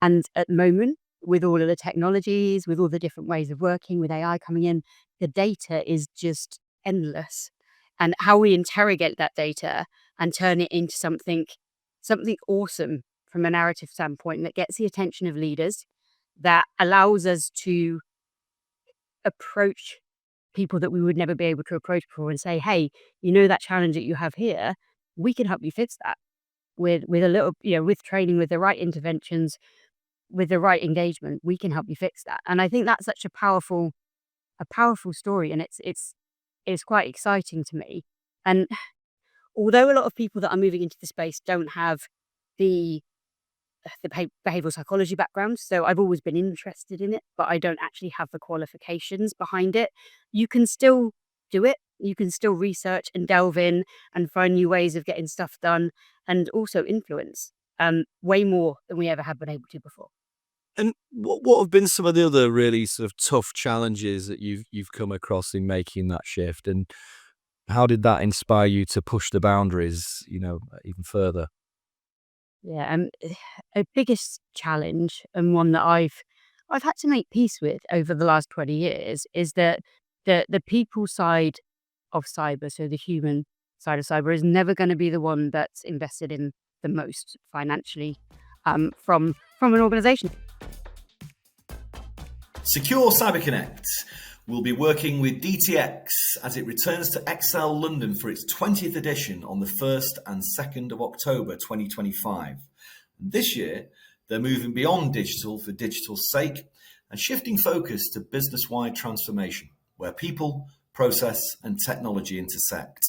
And at the moment, with all of the technologies, with all the different ways of working, with AI coming in, the data is just endless. And how we interrogate that data and turn it into something awesome from a narrative standpoint that gets the attention of leaders, that allows us to approach people that we would never be able to approach before and say, hey, that challenge that you have here, we can help you fix that with a little, with training, with the right interventions, with the right engagement, we can help you fix that. And I think that's such a powerful story, and it's quite exciting to me. And although a lot of people that are moving into the space don't have the behavioral psychology background, so I've always been interested in it, but I don't actually have the qualifications behind it, you can still do it. You can still research and delve in and find new ways of getting stuff done, and also influence way more than we ever have been able to before. And what have been some of the other really sort of tough challenges that you've come across in making that shift? And how did that inspire you to push the boundaries, even further? Yeah, a biggest challenge, and one that I've had to make peace with over the last 20 years, is that the people side of cyber, so the human side of cyber, is never going to be the one that's invested in the most financially from an organization. Secure CyberConnect will be working with DTX as it returns to Excel London for its 20th edition on the 1st and 2nd of October 2025. And this year, they're moving beyond digital for digital's sake and shifting focus to business-wide transformation, where people, process, and technology intersect.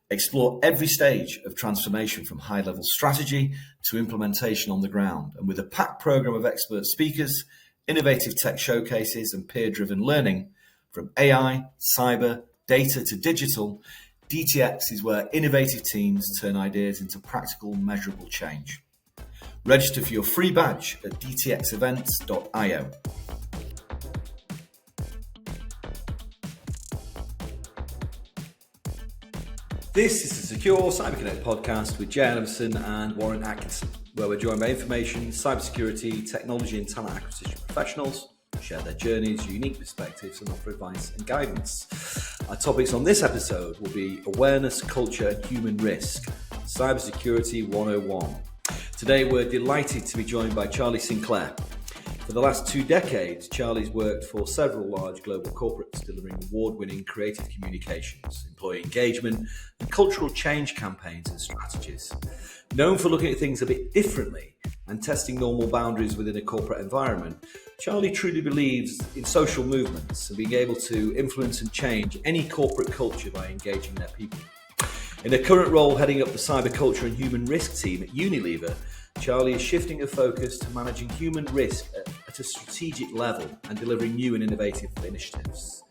Explore every stage of transformation from high-level strategy to implementation on the ground. And with a packed program of expert speakers, innovative tech showcases, and peer-driven learning, from AI, cyber, data to digital, DTX is where innovative teams turn ideas into practical, measurable change. Register for your free badge at dtxevents.io. This is the Secure CyberConnect podcast with Jay Adamson and Warren Atkinson, where we're joined by information, cybersecurity, technology and talent acquisition professionals who share their journeys, unique perspectives and offer advice and guidance. Our topics on this episode will be awareness, culture and human risk, Cybersecurity 101. Today we're delighted to be joined by Charlie Sinclair. For the last 2 decades, Charlie's worked for several large global corporates delivering award-winning creative communications, employee engagement, and cultural change campaigns and strategies. Known for looking at things a bit differently and testing normal boundaries within a corporate environment, Charlie truly believes in social movements and being able to influence and change any corporate culture by engaging their people. In her current role heading up the cyber culture and human risk team at Unilever, Charlie is shifting her focus to managing human risk at a strategic level and delivering new and innovative initiatives.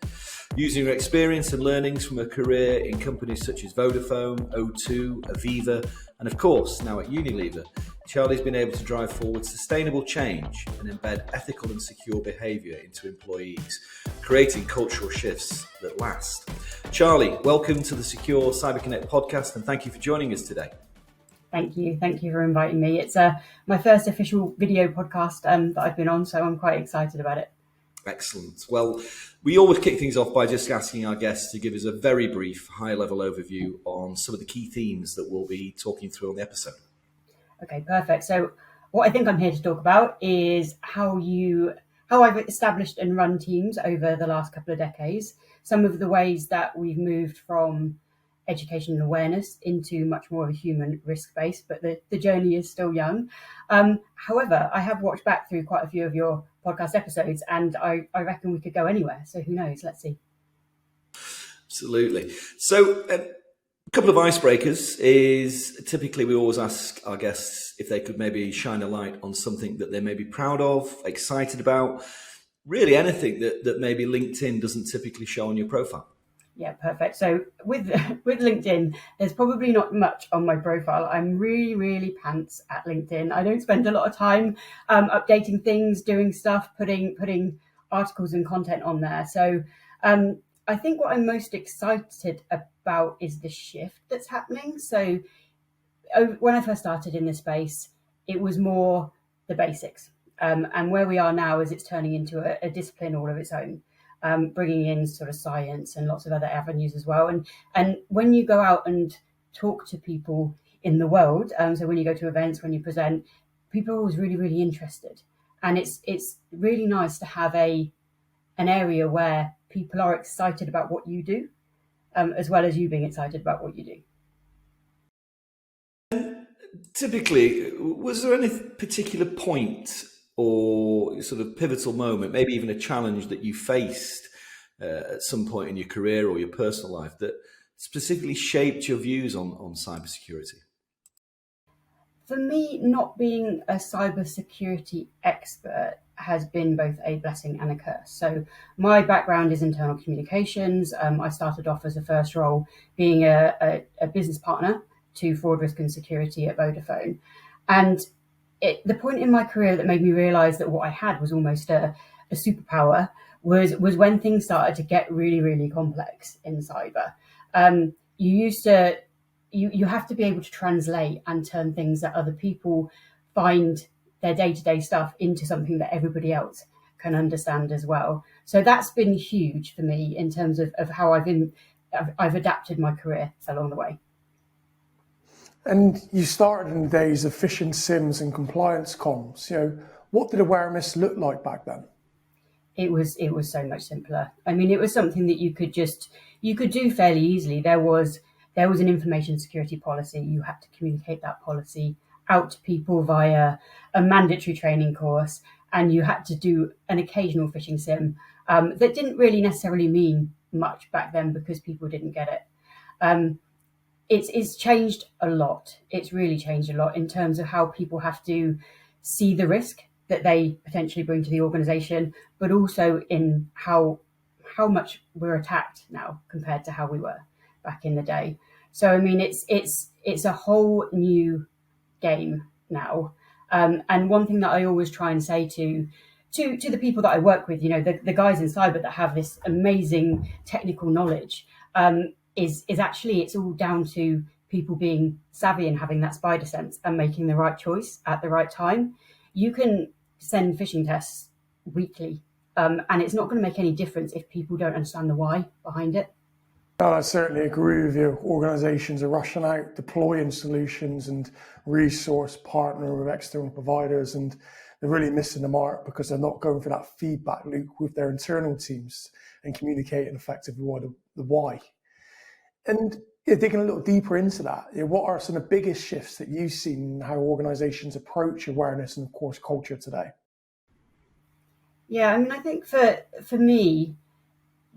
Using her experience and learnings from her career in companies such as Vodafone, O2, Aviva, and of course now at Unilever, Charlie's been able to drive forward sustainable change and embed ethical and secure behaviour into employees, creating cultural shifts that last. Charlie, welcome to the Secure CyberConnect podcast and thank you for joining us today. Thank you for inviting me. It's my first official video podcast that I've been on, so I'm quite excited about it. Excellent. Well, we always kick things off by just asking our guests to give us a very brief, high-level overview on some of the key themes that we'll be talking through on the episode. Okay, perfect. So what I think I'm here to talk about is how I've established and run teams over the last couple of decades, some of the ways that we've moved from education and awareness into much more of a human risk base, but the journey is still young. However, I have watched back through quite a few of your podcast episodes and I reckon we could go anywhere. So who knows? Let's see. Absolutely. So a couple of icebreakers is typically we always ask our guests if they could maybe shine a light on something that they may be proud of, excited about, really anything that maybe LinkedIn doesn't typically show on your profile. Yeah, perfect. So with LinkedIn, there's probably not much on my profile. I'm really, really pants at LinkedIn. I don't spend a lot of time updating things, doing stuff, putting articles and content on there. So I think what I'm most excited about is the shift that's happening. So when I first started in this space, it was more the basics. And where we are now is it's turning into a discipline all of its own, bringing in sort of science and lots of other avenues as well. And when you go out and talk to people in the world, so when you go to events, when you present, people are always really, really interested. And it's really nice to have an area where people are excited about what you do, as well as you being excited about what you do. Typically, was there any particular point or sort of pivotal moment, maybe even a challenge that you faced at some point in your career or your personal life that specifically shaped your views on cybersecurity? For me, not being a cybersecurity expert has been both a blessing and a curse. So my background is internal communications. I started off as a first role being a business partner to fraud, risk and security at Vodafone. And the point in my career that made me realise that what I had was almost a superpower was when things started to get really, really complex in cyber. You have to be able to translate and turn things that other people find their day-to-day stuff into something that everybody else can understand as well. So that's been huge for me in terms of how I've adapted my career along the way. And you started in the days of phishing sims and compliance comms. What did awareness look like back then? It was so much simpler. I mean, it was something that you could do fairly easily. There was an information security policy. You had to communicate that policy out to people via a mandatory training course, and you had to do an occasional phishing sim that didn't really necessarily mean much back then because people didn't get it. It's changed a lot. It's really changed a lot in terms of how people have to see the risk that they potentially bring to the organisation, but also in how much we're attacked now compared to how we were back in the day. So I mean, it's a whole new game now. And one thing that I always try and say to the people that I work with, the guys in cyber that have this amazing technical knowledge, is actually it's all down to people being savvy and having that spider sense and making the right choice at the right time. You can send phishing tests weekly, and it's not going to make any difference if people don't understand the why behind it. I certainly agree with you. Organisations are rushing out, deploying solutions and resource partnering with external providers, and they're really missing the mark because they're not going for that feedback loop with their internal teams and communicating effectively the why. And digging a little deeper into that, what are some of the biggest shifts that you've seen in how organisations approach awareness and, of course, culture today? Yeah, I mean, I think for me,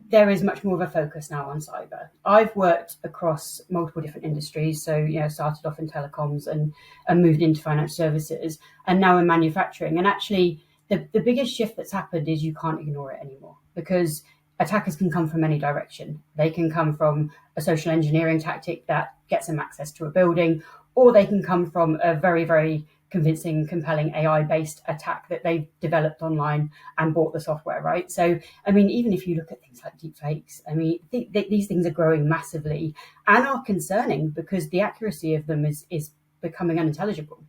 there is much more of a focus now on cyber. I've worked across multiple different industries. So, started off in telecoms and moved into financial services and now in manufacturing. And actually, the biggest shift that's happened is you can't ignore it anymore because attackers can come from any direction. They can come from a social engineering tactic that gets them access to a building, or they can come from a very, very convincing, compelling AI-based attack that they've developed online and bought the software, right? So, I mean, even if you look at things like deepfakes, I mean, these things are growing massively and are concerning because the accuracy of them is becoming unintelligible.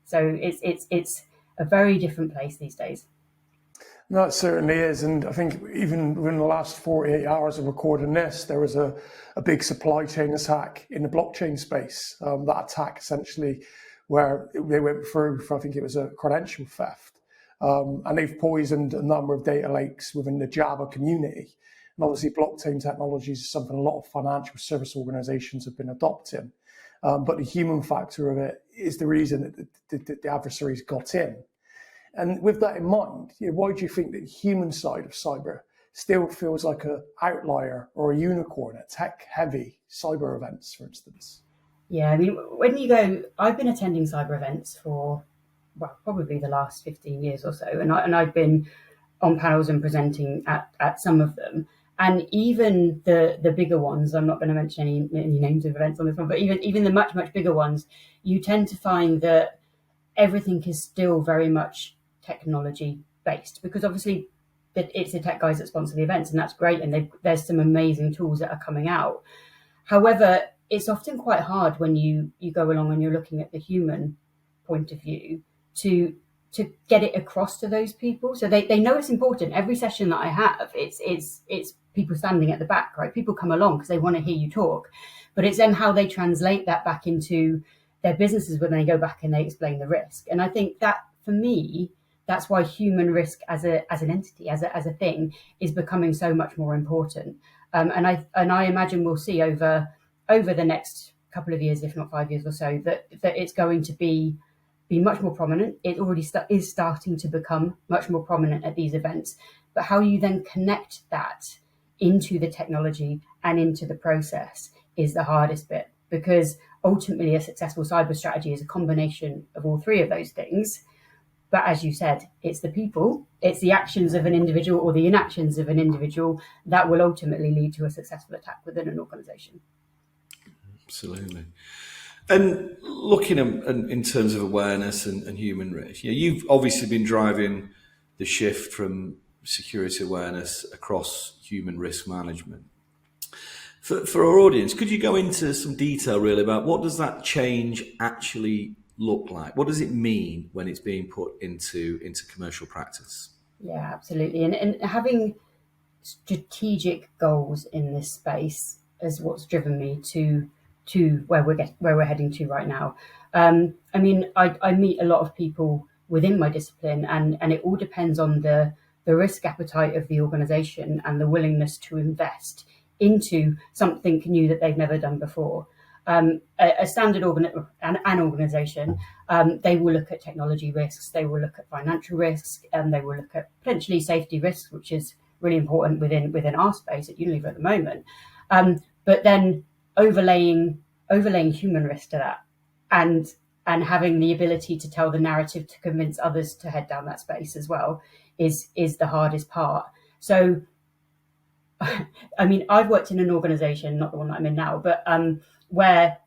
So it's a very different place these days. No, it certainly is. And I think even within the last 48 hours of recording this, there was a big supply chain attack in the blockchain space. That attack essentially where they went through for, I think it was a credential theft. And they've poisoned a number of data lakes within the Java community. And obviously blockchain technologies is something a lot of financial service organizations have been adopting. But the human factor of it is the reason that the adversaries got in. And with that in mind, why do you think that the human side of cyber still feels like an outlier or a unicorn at tech-heavy cyber events, for instance? Yeah, I mean, when you go, I've been attending cyber events for, probably the last 15 years or so, and I've been on panels and presenting at some of them. And even the bigger ones, I'm not going to mention any names of events on this one, but even the much, much bigger ones, you tend to find that everything is still very much technology based because obviously it's the tech guys that sponsor the events and that's great and there's some amazing tools that are coming out. However, it's often quite hard when you go along and you're looking at the human point of view to to get it across to those people. So they know it's important. Every session that I have, it's people standing at the back, right? People come along because they want to hear you talk, but it's then how they translate that back into their businesses when they go back and they explain the risk. And I think that, for me, that's why human risk as an entity, as a thing, is becoming so much more important. And I imagine we'll see over the next couple of years, if not 5 years or so, that it's going to be much more prominent. It already is starting to become much more prominent at these events. But how you then connect that into the technology and into the process is the hardest bit, because ultimately a successful cyber strategy is a combination of all three of those things. But as you said, it's the people, it's the actions of an individual or the inactions of an individual that will ultimately lead to a successful attack within an organization. Absolutely. And looking in terms of awareness and human risk, you've obviously been driving the shift from security awareness across human risk management. For our audience, could you go into some detail really about what does that change actually look like? What does it mean when it's being put into commercial practice? Yeah, absolutely. And having strategic goals in this space is what's driven me to where we're heading to right now. I mean, I meet a lot of people within my discipline, and it all depends on the risk appetite of the organization and the willingness to invest into something new that they've never done before. A standard organization, they will look at technology risks, they will look at financial risks, and they will look at potentially safety risks, which is really important within our space at Unilever at the moment. But then overlaying human risk to that, and having the ability to tell the narrative to convince others to head down that space as well is the hardest part. So, I mean, I've worked in an organization, not the one that I'm in now, but where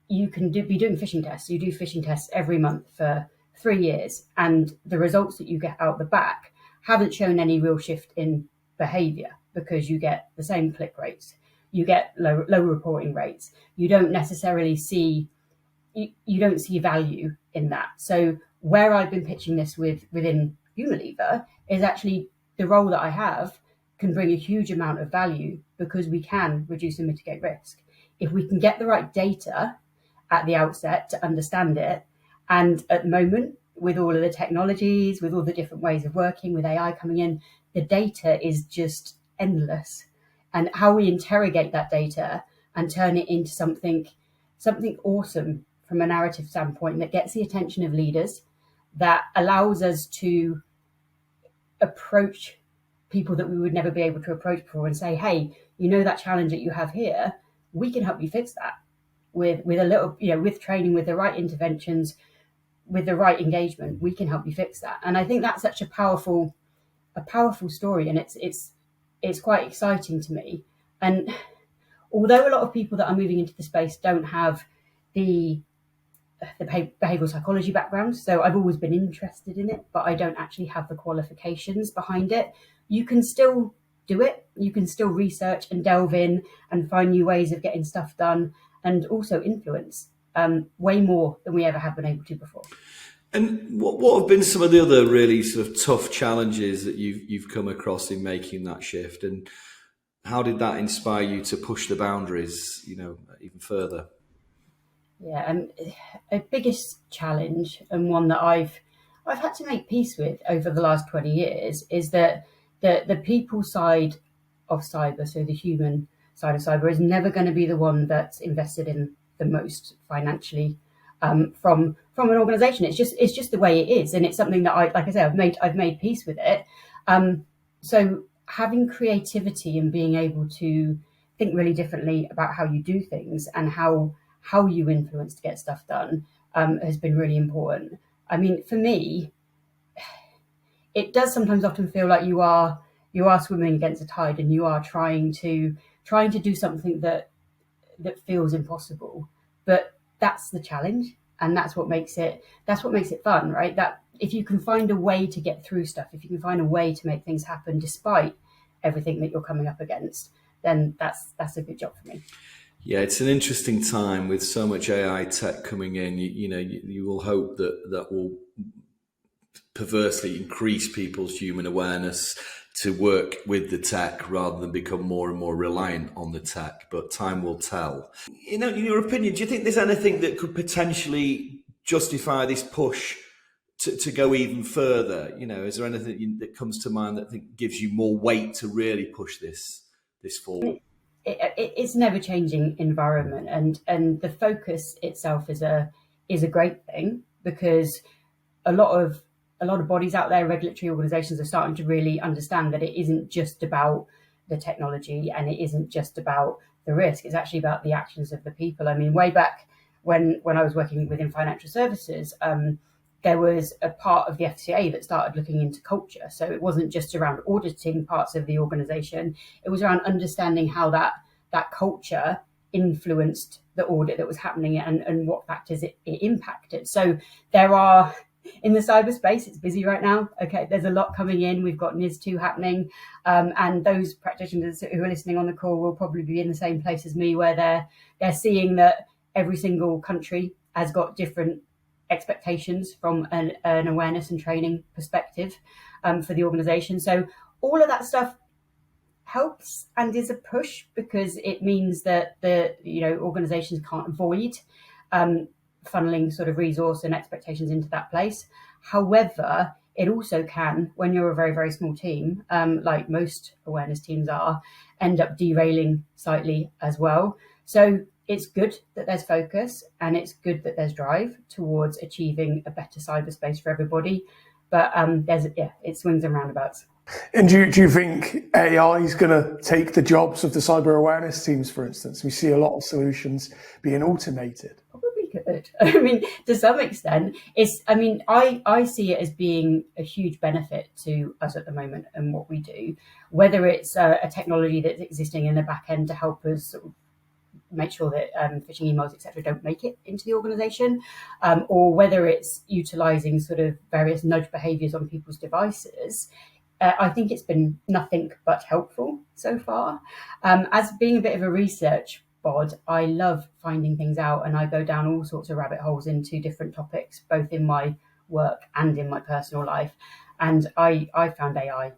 you can be doing phishing tests. You do phishing tests every month for 3 years, and the results that you get out the back haven't shown any real shift in behaviour, because you get the same click rates, you get low reporting rates. You don't necessarily see value in that. So where I've been pitching this within Unilever is actually the role that I have can bring a huge amount of value, because we can reduce and mitigate risk if we can get the right data at the outset to understand it. And at the moment, with all of the technologies, with all the different ways of working, with AI coming in, the data is just endless. And how we interrogate that data and turn it into something awesome from a narrative standpoint that gets the attention of leaders, that allows us to approach people that we would never be able to approach before and say, hey, that challenge that you have here, we can help you fix that with a little, with training, with the right interventions, with the right engagement, we can help you fix that. And I think that's such a powerful story, and it's quite exciting to me. And although a lot of people that are moving into the space don't have the behavioural psychology background, so I've always been interested in it, but I don't actually have the qualifications behind it, you can still do it. You can still research and delve in and find new ways of getting stuff done, and also influence way more than we ever have been able to before. And what have been some of the other really sort of tough challenges that you've come across in making that shift, and how did that inspire you to push the boundaries, even further? Yeah, and a biggest challenge, and one that I've had to make peace with over the last 20 years, is that the people side of cyber, so the human side of cyber, is never going to be the one that's invested in the most financially from an organization. It's just the way it is, and it's something that I've made peace with it. So having creativity and being able to think really differently about how you do things and how you influence to get stuff done has been really important. I mean, for me, it does sometimes often feel like you are swimming against the tide, and you are trying to do something that feels impossible. But that's the challenge, and that's what makes it fun, right? That if you can find a way to get through stuff, if you can find a way to make things happen despite everything that you're coming up against, then that's a good job for me. Yeah, it's an interesting time with so much AI tech coming in. You will hope that will perversely increase people's human awareness to work with the tech rather than become more and more reliant on the tech, but time will tell. In your opinion, do you think there's anything that could potentially justify this push to go even further? Is there anything that comes to mind that gives you more weight to really push this forward? It's an ever-changing environment, and the focus itself is a great thing, because a lot of bodies out there, regulatory organisations, are starting to really understand that it isn't just about the technology and it isn't just about the risk. It's actually about the actions of the people. I mean, way back when I was working within financial services, there was a part of the FCA that started looking into culture. So it wasn't just around auditing parts of the organisation; it was around understanding how that culture influenced the audit that was happening and what factors it impacted. So there are, in the cyberspace, it's busy right now. Okay, there's a lot coming in. We've got NIS2 happening, and those practitioners who are listening on the call will probably be in the same place as me, where they're seeing that every single country has got different expectations from an awareness and training perspective for the organisation. So all of that stuff helps and is a push, because it means that the organisations can't avoid funneling sort of resource and expectations into that place. However, it also can, when you're a very, very small team, like most awareness teams are, end up derailing slightly as well. So it's good that there's focus, and it's good that there's drive towards achieving a better cyberspace for everybody. But it swings and roundabouts. And do you think AI is going to take the jobs of the cyber awareness teams, for instance? We see a lot of solutions being automated. Probably could. I mean, to some extent, I see it as being a huge benefit to us at the moment and what we do, whether it's a technology that's existing in the back end to help us sort of make sure that phishing emails, etc., don't make it into the organisation, or whether it's utilising sort of various nudge behaviours on people's devices. I think it's been nothing but helpful so far. As being a bit of a research bod, I love finding things out, and I go down all sorts of rabbit holes into different topics, both in my work and in my personal life. And I found AI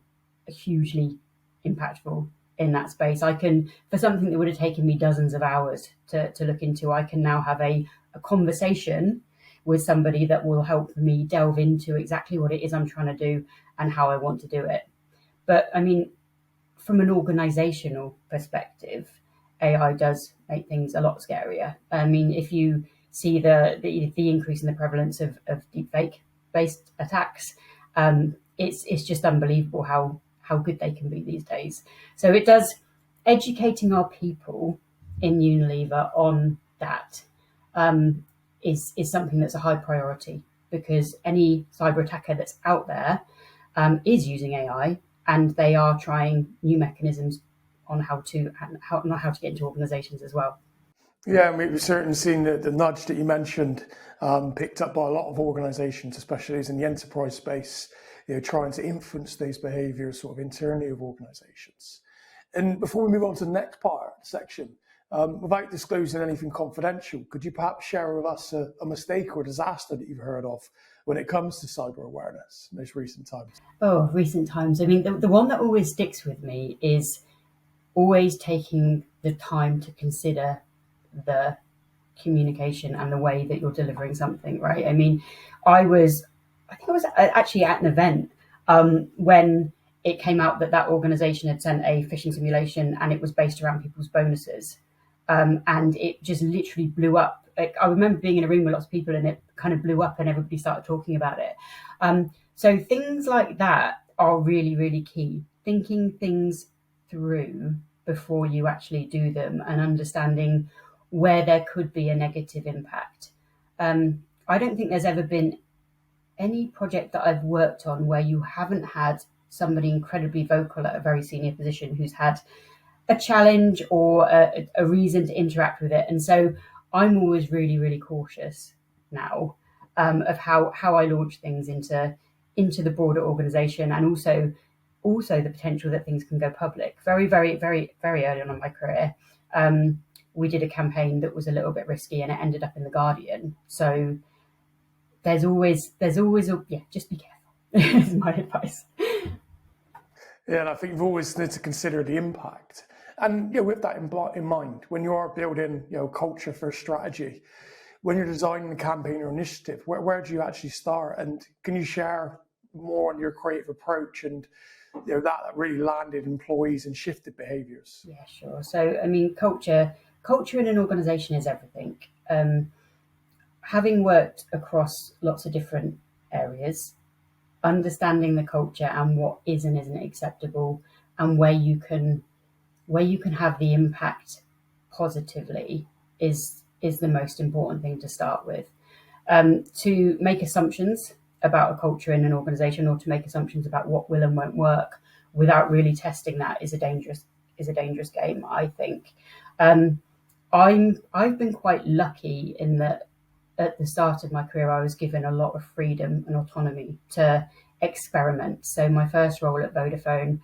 hugely impactful in that space. I can, for something that would have taken me dozens of hours to look into, I can now have a conversation with somebody that will help me delve into exactly what it is I'm trying to do and how I want to do it. But I mean, from an organizational perspective, AI does make things a lot scarier. I mean, if you see the increase in the prevalence of deepfake based attacks, it's just unbelievable how good they can be these days. So it does, educating our people in Unilever on that is something that's a high priority, because any cyber attacker that's out there is using AI, and they are trying new mechanisms on how to get into organizations as well. Yeah, and we've certainly seen the nudge that you mentioned picked up by a lot of organizations, especially in the enterprise space, trying to influence these behaviors sort of internally of organizations. And before we move on to the next part section, without disclosing anything confidential, could you perhaps share with us a mistake or disaster that you've heard of when it comes to cyber awareness in those recent times? Oh, recent times. I mean, the one that always sticks with me is always taking the time to consider the communication and the way that you're delivering something, right? I mean, I think I was actually at an event when it came out that organization had sent a phishing simulation, and it was based around people's bonuses. And it just literally blew up. I remember being in a room with lots of people, and it kind of blew up and everybody started talking about it. So things like that are really, really key. Thinking things through before you actually do them, and understanding where there could be a negative impact. I don't think there's ever been any project that I've worked on where you haven't had somebody incredibly vocal at a very senior position who's had a challenge or a reason to interact with it. And so I'm always really, really cautious now of how I launch things into the broader organization, and also the potential that things can go public. Very, very, very, very early on in my career, we did a campaign that was a little bit risky, and it ended up in The Guardian. So there's always just be careful. is my advice. Yeah, and I think you've always need to consider the impact. And with that in mind, when you are building culture for a strategy, when you're designing a campaign or initiative, where do you actually start? And can you share more on your creative approach and that really landed employees and shifted behaviours? Yeah, sure. So, I mean, culture in an organisation is everything. Having worked across lots of different areas, understanding the culture and what is and isn't acceptable, and where you can have the impact positively is the most important thing to start with. To make assumptions about a culture in an organisation, or to make assumptions about what will and won't work without really testing that, is a dangerous game, I think. I've been quite lucky in that at the start of my career, I was given a lot of freedom and autonomy to experiment. So my first role at Vodafone,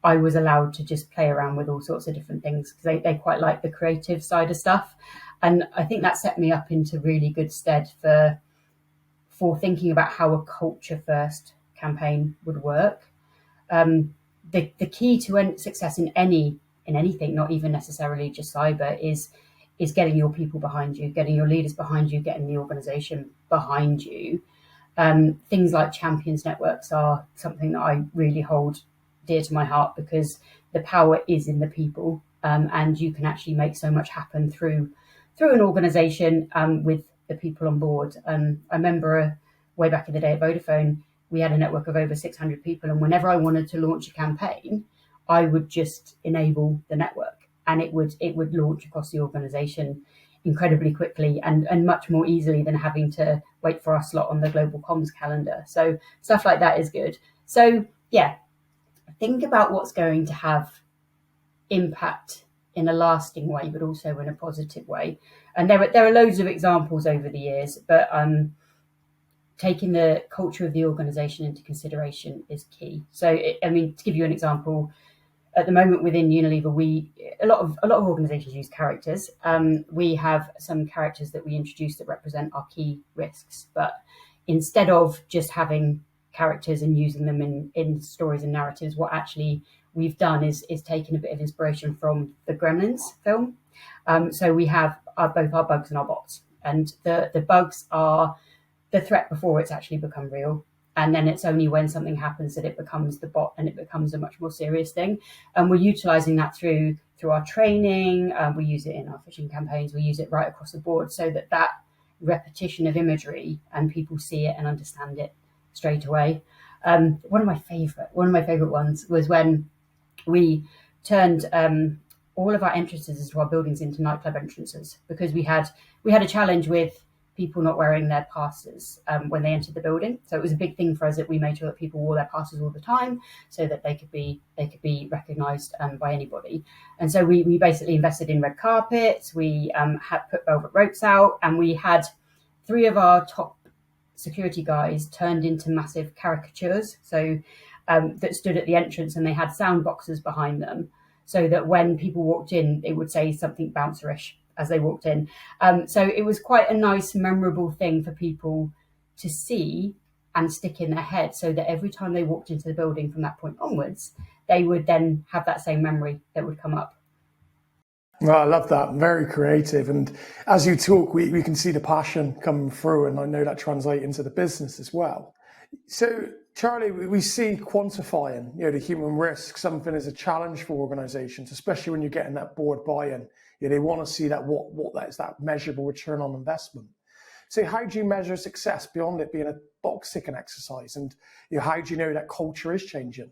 I was allowed to just play around with all sorts of different things because they quite like the creative side of stuff. And I think that set me up into really good stead for thinking about how a culture first campaign would work. The key to success in anything, not even necessarily just cyber, is getting your people behind you, getting your leaders behind you, getting the organisation behind you. Things like champions networks are something that I really hold dear to my heart, because the power is in the people, and you can actually make so much happen through an organisation with the people on board. I remember way back in the day at Vodafone, we had a network of over 600 people, and whenever I wanted to launch a campaign, I would just enable the network, and it would launch across the organisation incredibly quickly and much more easily than having to wait for our slot on the global comms calendar. So stuff like that is good. So yeah, think about what's going to have impact in a lasting way, but also in a positive way. And there are loads of examples over the years, but taking the culture of the organisation into consideration is key. So, to give you an example, at the moment within Unilever, a lot of organisations use characters. We have some characters that we introduce that represent our key risks, but instead of just having characters and using them in stories and narratives, what actually we've done is taken a bit of inspiration from the Gremlins film. So we have both our bugs and our bots, and the bugs are the threat before it's actually become real. And then it's only when something happens that it becomes the bot and it becomes a much more serious thing. And we're utilising that through our training. We use it in our phishing campaigns. We use it right across the board, so that repetition of imagery and people see it and understand it straight away. One of my favourite ones was when we turned all of our entrances into our buildings into nightclub entrances, because we had a challenge with people not wearing their passes when they entered the building. So it was a big thing for us that we made sure that people wore their passes all the time, so that they could be recognised by anybody. And so we basically invested in red carpets. We had put velvet ropes out, and we had 3 of our top security guys turned into massive caricatures, so that stood at the entrance, and they had sound boxes behind them, so that when people walked in, it would say something bouncerish as they walked in. So it was quite a nice, memorable thing for people to see and stick in their head, so that every time they walked into the building from that point onwards, they would then have that same memory that would come up. Well, I love that. Very creative. And as you talk, we can see the passion coming through, and I know that translates into the business as well. So, Charlie, we see quantifying, the human risk, something as a challenge for organisations, especially when you're getting that board buy-in. They want to see that what that is, that measurable return on investment. So, how do you measure success beyond it being a box-ticking exercise? And how do you know that culture is changing?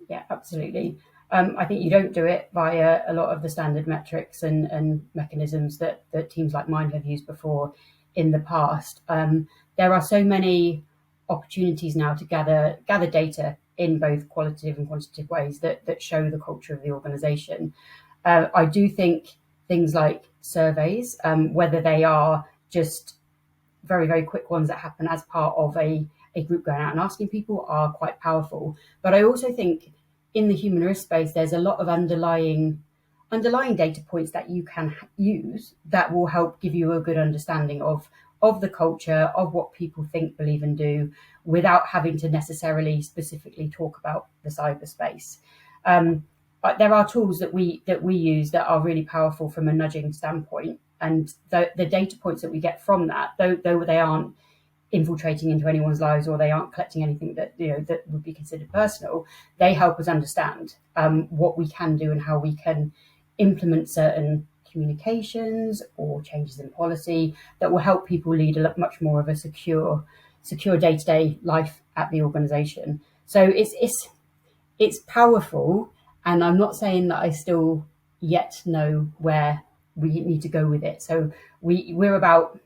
Yeah, absolutely. I think you don't do it via a lot of the standard metrics and mechanisms that teams like mine have used before in the past. There are so many opportunities now to gather data in both qualitative and quantitative ways that show the culture of the organisation. I do think things like surveys, whether they are just very, very quick ones that happen as part of a group going out and asking people, are quite powerful. But I also think in the human risk space, there's a lot of underlying data points that you can use that will help give you a good understanding of of the culture, of what people think, believe and do, without having to necessarily specifically talk about the cyberspace. But there are tools that we use that are really powerful from a nudging standpoint, and the data points that we get from that, though they aren't infiltrating into anyone's lives or they aren't collecting anything that that would be considered personal, they help us understand what we can do and how we can implement certain communications or changes in policy that will help people lead a much more of a secure day-to-day life at the organization. So it's powerful, and I'm not saying that I still yet know where we need to go with it. So we're about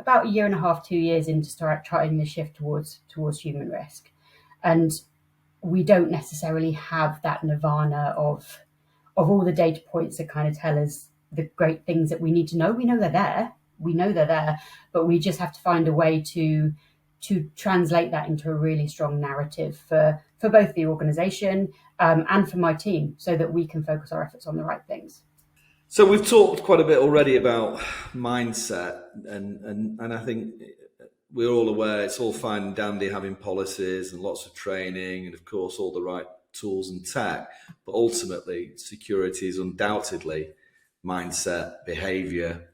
a year and a half, 2 years into start trying the shift towards human risk, and we don't necessarily have that nirvana of all the data points that kind of tell us the great things that we need to know. We know they're there, but we just have to find a way to translate that into a really strong narrative for both the organization and for my team, so that we can focus our efforts on the right things. So we've talked quite a bit already about mindset, and I think we're all aware it's all fine and dandy having policies and lots of training and, of course, all the right tools and tech, but ultimately security is undoubtedly mindset, behaviour.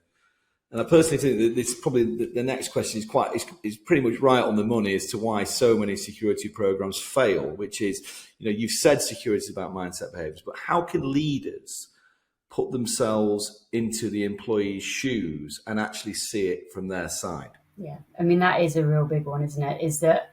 And I personally think that this probably the next question is pretty much right on the money as to why so many security programs fail, which is, you've said security is about mindset, behaviours, but how can leaders put themselves into the employee's shoes and actually see it from their side? Yeah, I mean, that is a real big one, isn't it? Is that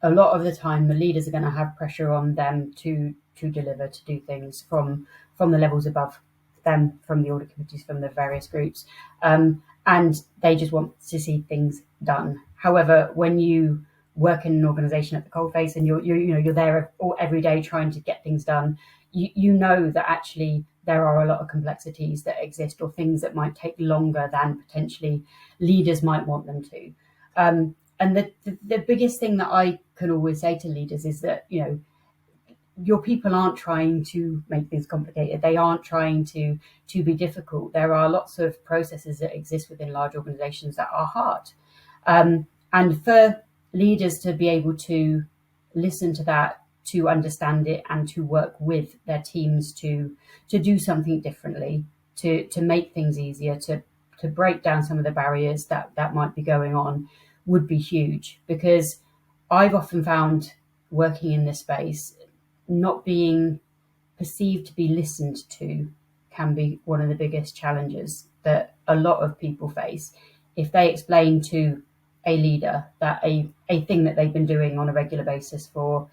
a lot of the time the leaders are going to have pressure on them to deliver, to do things from the levels above them, from the audit committees, from the various groups, and they just want to see things done. However, when you work in an organisation at the coalface and you're there every day trying to get things done, you know that actually there are a lot of complexities that exist, or things that might take longer than potentially leaders might want them to. And the biggest thing that I can always say to leaders is that, your people aren't trying to make things complicated. They aren't trying to be difficult. There are lots of processes that exist within large organizations that are hard. And for leaders to be able to listen to that, to understand it, and to work with their teams to do something differently, to make things easier, to break down some of the barriers that might be going on, would be huge. Because I've often found, working in this space, not being perceived to be listened to can be one of the biggest challenges that a lot of people face. If they explain to a leader that a thing that they've been doing on a regular basis for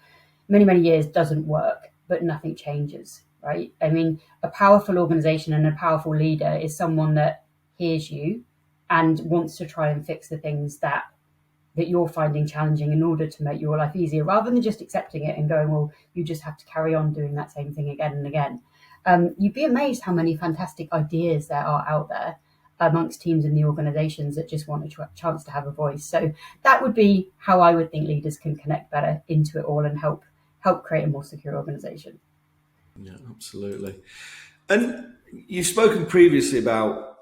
many, many years doesn't work, but nothing changes, right? I mean, a powerful organization and a powerful leader is someone that hears you and wants to try and fix the things that you're finding challenging in order to make your life easier, rather than just accepting it and going, well, you just have to carry on doing that same thing again and again. You'd be amazed how many fantastic ideas there are out there amongst teams in the organizations that just want a chance to have a voice. So that would be how I would think leaders can connect better into it all and help create a more secure organization. Yeah, absolutely. And you've spoken previously about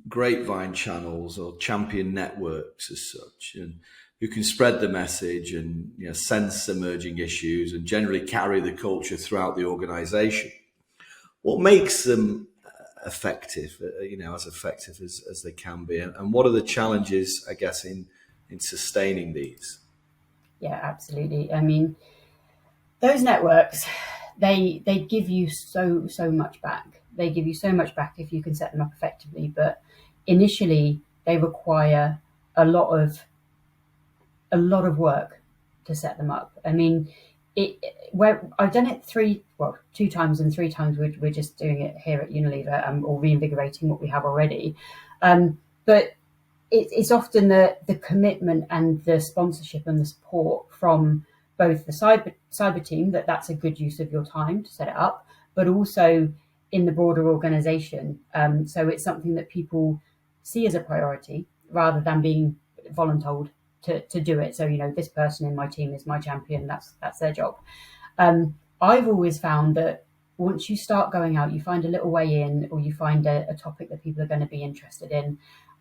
grapevine channels or champion networks as such, and who can spread the message and sense emerging issues and generally carry the culture throughout the organization. What makes them effective, as effective as they can be, and what are the challenges, I guess, in sustaining these? Yeah, absolutely. I mean, those networks, they give you so much back. They give you so much back if you can set them up effectively, but initially they require a lot of work to set them up. I mean, where I've done it 2 times, and 3 times we're just doing it here at Unilever, or reinvigorating what we have already. But it's often the commitment and the sponsorship and the support from both the cyber team, that's a good use of your time to set it up, but also in the broader organization. So it's something that people see as a priority rather than being voluntold to do it. So, this person in my team is my champion. That's their job. I've always found that once you start going out, you find a little way in, or you find a topic that people are going to be interested in,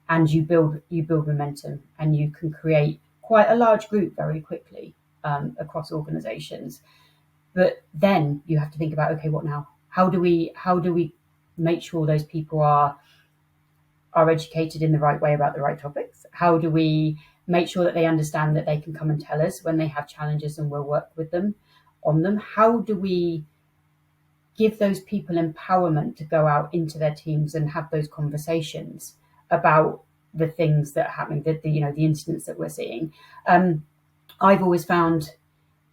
and you build momentum, and you can create quite a large group very quickly across organizations. But then you have to think about, okay, what now? How do we make sure those people are educated in the right way about the right topics? How do we make sure that they understand that they can come and tell us when they have challenges, and we'll work with them on them? How do we give those people empowerment to go out into their teams and have those conversations about the things that are happening, the incidents that we're seeing? I've always found,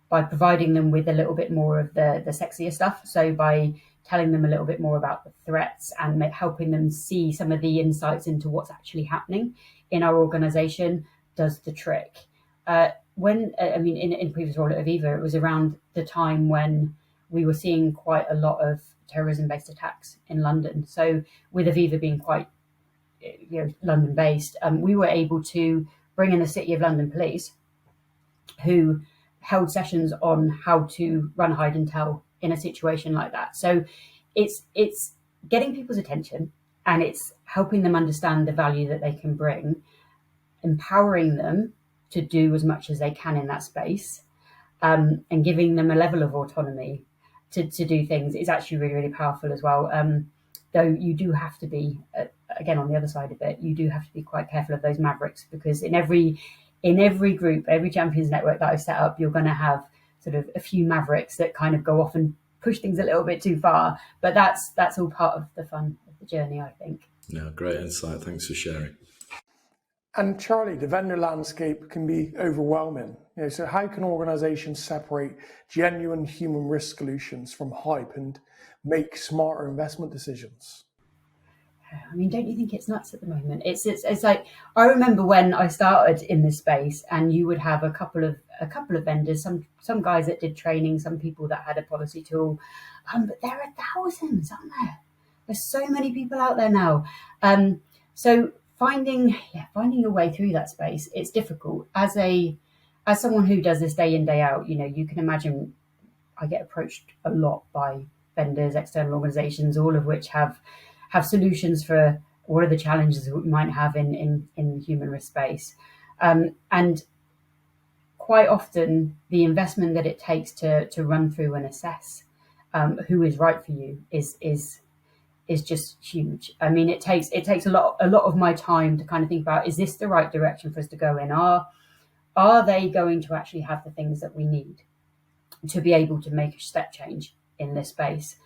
by providing them with a little bit more of the sexier stuff, so by telling them a little bit more about the threats and helping them see some of the insights into what's actually happening in our organization, does the trick. In previous role at Aviva, it was around the time when we were seeing quite a lot of terrorism-based attacks in London. So with Aviva being quite London-based, we were able to bring in the City of London Police, who held sessions on how to run hide and tell in a situation like that. So it's getting people's attention, and it's helping them understand the value that they can bring, empowering them to do as much as they can in that space, and giving them a level of autonomy to do things is actually really, really powerful as well. Though you do have to be, again, on the other side of it, you do have to be quite careful of those mavericks, because in every group, every champions network that I've set up, you're going to have sort of a few mavericks that kind of go off and push things a little bit too far. But that's all part of the fun of the journey, I think. Yeah, great insight. Thanks for sharing. And Charlie, the vendor landscape can be overwhelming. So how can organizations separate genuine human risk solutions from hype and make smarter investment decisions? I mean, don't you think it's nuts at the moment? It's like, I remember when I started in this space, and you would have a couple of vendors, some guys that did training, some people that had a policy tool, but there are thousands, aren't there? There's so many people out there now. So finding your way through that space, it's difficult. As someone who does this day in, day out, you can imagine I get approached a lot by vendors, external organizations, all of which have solutions for what are the challenges that we might have in the human risk space. And quite often the investment that it takes to run through and assess who is right for you is just huge. I mean, it takes a lot of my time to kind of think about, is this the right direction for us to go in? Are they going to actually have the things that we need to be able to make a step change in this space?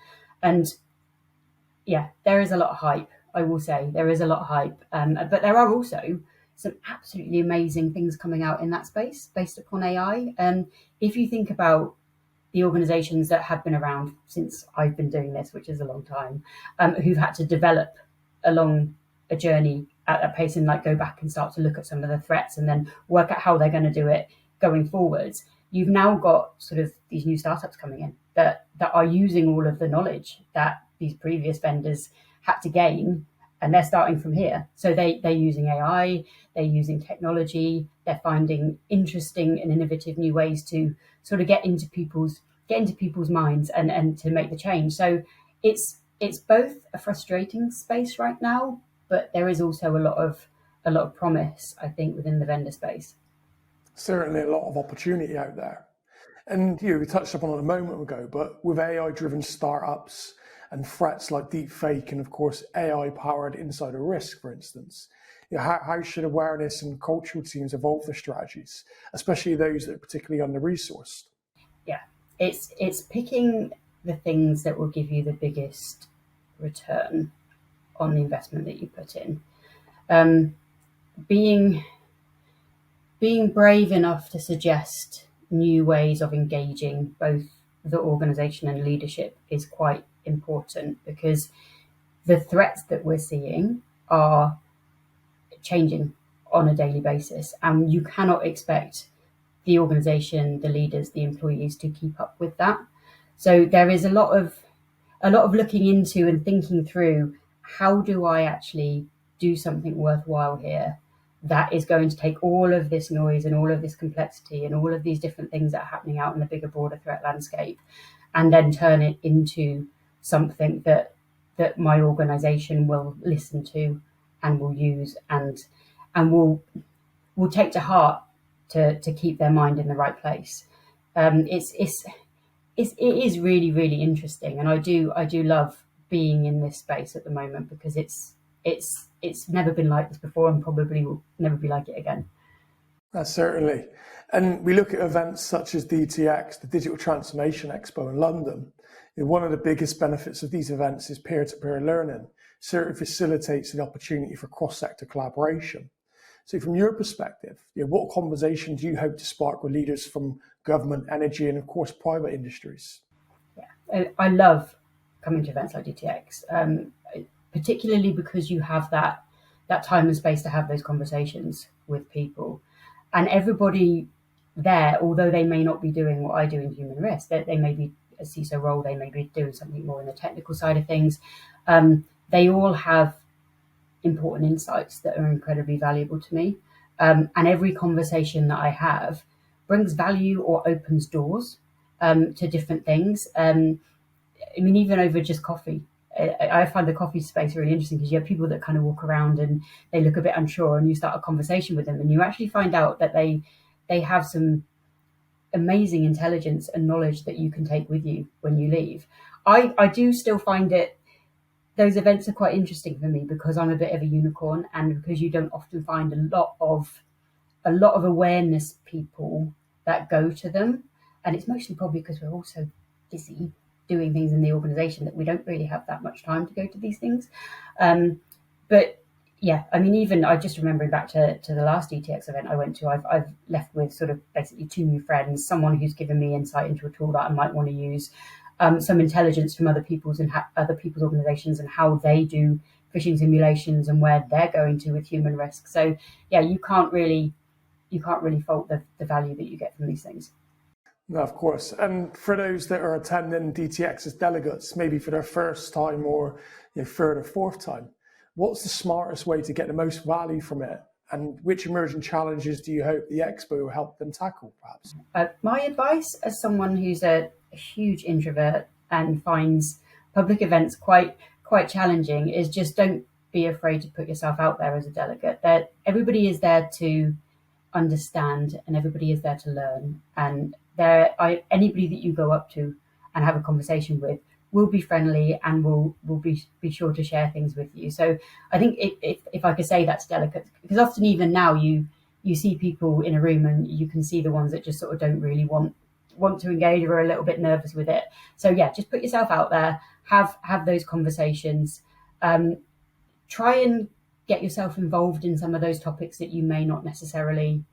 And yeah, there is a lot of hype. I will say there is a lot of hype, but there are also some absolutely amazing things coming out in that space based upon AI. If you think about the organizations that have been around since I've been doing this, which is a long time, who've had to develop along a journey at a pace, and like go back and start to look at some of the threats and then work out how they're going to do it going forwards. You've now got sort of these new startups coming in that are using all of the knowledge that these previous vendors had to gain, and they're starting from here. So they're using AI, they're using technology, they're finding interesting and innovative new ways to sort of get into people's minds and to make the change. So it's both a frustrating space right now, but there is also a lot of promise, I think, within the vendor space. Certainly a lot of opportunity out there. And we touched upon it a moment ago, but with AI-driven startups and threats like deepfake and, of course, AI-powered insider risk, for instance, how should awareness and cultural teams evolve their strategies, especially those that are particularly under-resourced? Yeah, it's picking the things that will give you the biggest return on the investment that you put in. Being brave enough to suggest new ways of engaging both the organization and leadership is quite important, because the threats that we're seeing are changing on a daily basis, and you cannot expect the organization, the leaders, the employees to keep up with that. So there is a lot of looking into and thinking through, how do I actually do something worthwhile here that is going to take all of this noise and all of this complexity and all of these different things that are happening out in the bigger, broader threat landscape, and then turn it into something that my organization will listen to and will use and will take to heart to keep their mind in the right place. It is really, really interesting, and I do love being in this space at the moment, because it's never been like this before, and probably will never be like it again. Certainly. And we look at events such as DTX, the Digital Transformation Expo in London. One of the biggest benefits of these events is peer-to-peer learning. Certainly facilitates the opportunity for cross-sector collaboration. So from your perspective, what conversation do you hope to spark with leaders from government, energy, and of course, private industries? Yeah, I love coming to events like DTX, particularly because you have that time and space to have those conversations with people. And everybody there, although they may not be doing what I do in human risk, they may be a CISO role, they may be doing something more in the technical side of things. They all have important insights that are incredibly valuable to me. And every conversation that I have brings value or opens doors to different things. I mean, even over just coffee. I find the coffee space really interesting, because you have people that kind of walk around and they look a bit unsure, and you start a conversation with them and you actually find out that they have some amazing intelligence and knowledge that you can take with you when you leave. I do still find those events are quite interesting for me, because I'm a bit of a unicorn, and because you don't often find a lot of awareness people that go to them. And it's mostly probably because we're all so busy doing things in the organisation that we don't really have that much time to go to these things. But yeah, I mean, even I just remembering back to the last DTX event I went to, I've left with sort of basically 2 new friends, someone who's given me insight into a tool that I might want to use, some intelligence from other people's organisations and how they do phishing simulations and where they're going to with human risk. So yeah, you can't really fault the value that you get from these things. No, of course. And for those that are attending DTX as delegates, maybe for their first time or third or fourth time, what's the smartest way to get the most value from it? And which emerging challenges do you hope the expo will help them tackle, perhaps? My advice, as someone who's a huge introvert and finds public events quite challenging, is just don't be afraid to put yourself out there as a delegate. That everybody is there to understand, and everybody is there to learn, and anybody that you go up to and have a conversation with will be friendly and will be sure to share things with you. So I think if I could say that to delegates, because often even now you see people in a room and you can see the ones that just sort of don't really want to engage or are a little bit nervous with it. So yeah, just put yourself out there, have those conversations, try and get yourself involved in some of those topics that you may not necessarily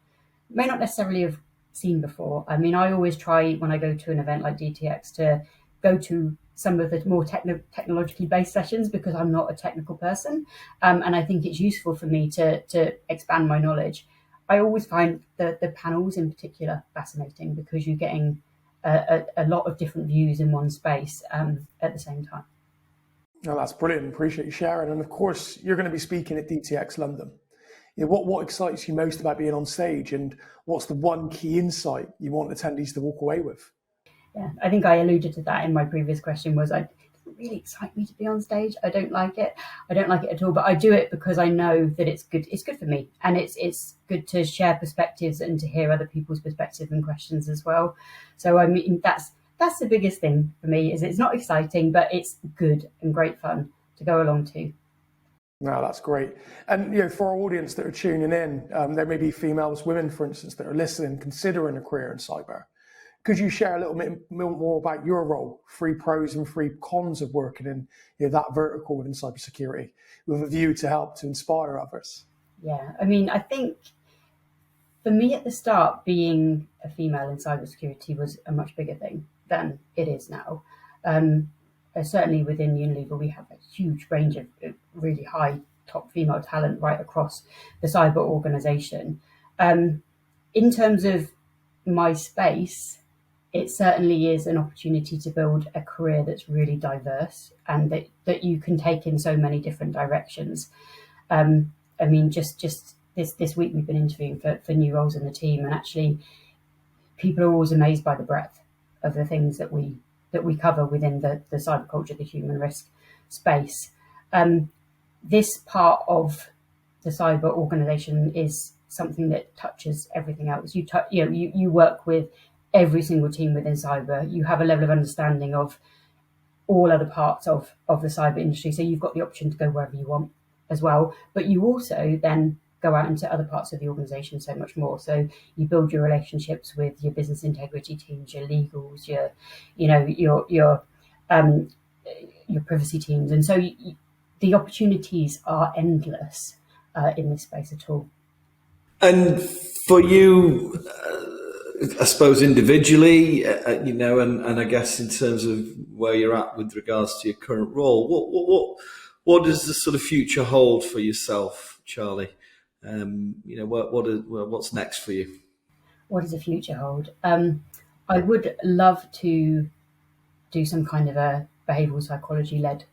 have seen before. I mean, I always try when I go to an event like DTX to go to some of the more technologically based sessions, because I'm not a technical person, and I think it's useful for me to expand my knowledge. I always find the panels in particular fascinating, because you're getting a lot of different views in one space at the same time. No, that's brilliant. Appreciate you sharing. And of course, you're going to be speaking at DTX London. What excites you most about being on stage, and what's the one key insight you want attendees to walk away with? Yeah, I think I alluded to that in my previous question. It doesn't really excite me to be on stage. I don't like it. I don't like it at all. But I do it because I know that it's good. It's good for me, and it's good to share perspectives and to hear other people's perspectives and questions as well. So I mean, that's the biggest thing for me. Is it's not exciting, but it's good and great fun to go along to. No, that's great. And for our audience that are tuning in, there may be females, women, for instance, that are listening, considering a career in cyber. Could you share a little bit more about your role, 3 pros and 3 cons of working in that vertical within cybersecurity, with a view to help to inspire others? Yeah, I mean, I think for me at the start, being a female in cybersecurity was a much bigger thing than it is now. Certainly within Unilever, we have a huge range of really high top female talent right across the cyber organisation. In terms of my space, it certainly is an opportunity to build a career that's really diverse and that you can take in so many different directions. I mean, just this week we've been interviewing for new roles in the team, and actually people are always amazed by the breadth of the things that we cover within the cyber culture, the human risk space. This part of the cyber organization is something that touches everything else. You work with every single team within cyber. You have a level of understanding of all other parts of the cyber industry. So you've got the option to go wherever you want as well. But you also then go out into other parts of the organization so much more. So you build your relationships with your business integrity teams, your legals, your privacy teams. And so the opportunities are endless in this space at all. And for you, I suppose individually, and I guess in terms of where you're at with regards to your current role, what does the sort of future hold for yourself, Charlie? What's next for you? What does the future hold? I would love to do some kind of a behavioural psychology-led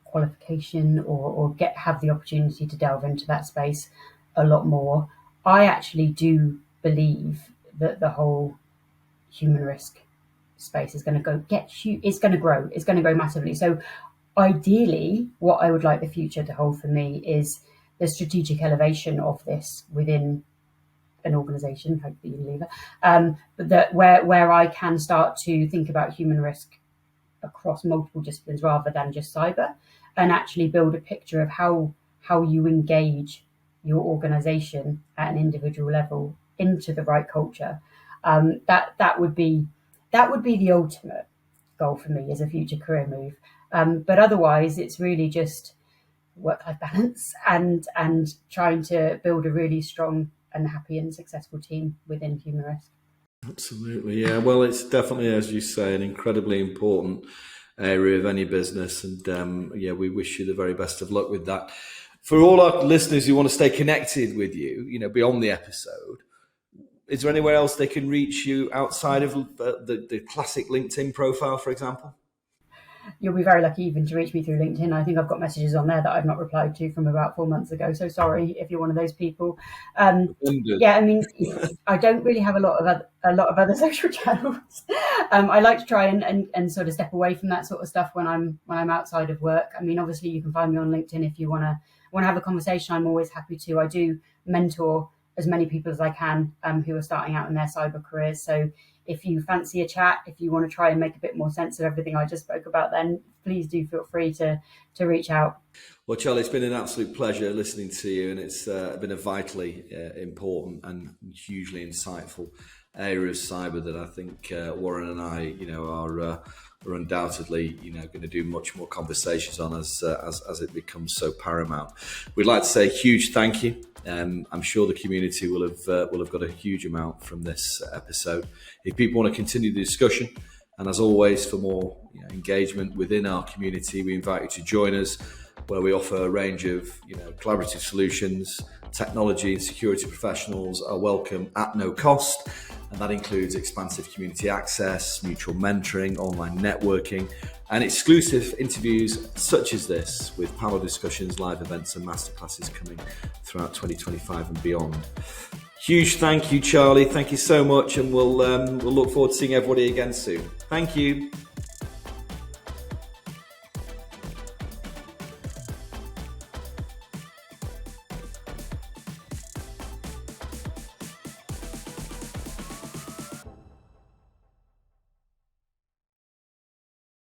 qualification, or have the opportunity to delve into that space a lot more. I actually do believe that the whole human risk space is going to it's going to grow massively. So ideally, what I would like the future to hold for me is the strategic elevation of this within an organisation, hopefully Unilever, but that where I can start to think about human risk across multiple disciplines rather than just cyber, and actually build a picture of how you engage your organisation at an individual level into the right culture. That would be the ultimate goal for me as a future career move. But otherwise, it's really just work-life balance and trying to build a really strong and happy and successful team within human risk. Absolutely, yeah. Well, it's definitely, as you say, an incredibly important area of any business, and we wish you the very best of luck with that. For all our listeners who want to stay connected with you, beyond the episode, is there anywhere else they can reach you outside of the classic LinkedIn profile, for example? You'll be very lucky even to reach me through LinkedIn. I think I've got messages on there that I've not replied to from about 4 months ago. So sorry if you're one of those people. I mean, I don't really have a lot of other social channels. I like to try and sort of step away from that sort of stuff when I'm outside of work. I mean, obviously you can find me on LinkedIn if you want to have a conversation. I'm always happy to. I do mentor as many people as I can who are starting out in their cyber careers. So if you fancy a chat, if you want to try and make a bit more sense of everything I just spoke about, then please do feel free to reach out. Well, Charlie, it's been an absolute pleasure listening to you, and it's been a vitally important and hugely insightful area of cyber that I think Warren and I, are undoubtedly, going to do much more conversations on as it becomes so paramount. We'd like to say a huge thank you. I'm sure the community will have got a huge amount from this episode. If people want to continue the discussion, and as always, for more engagement within our community, we invite you to join us, where we offer a range of collaborative solutions. Technology and security professionals are welcome at no cost, and that includes expansive community access, mutual mentoring, online networking, and exclusive interviews such as this, with panel discussions, live events and masterclasses coming throughout 2025 and beyond. Huge thank you, Charlie. Thank you so much, and we'll look forward to seeing everybody again soon. Thank you.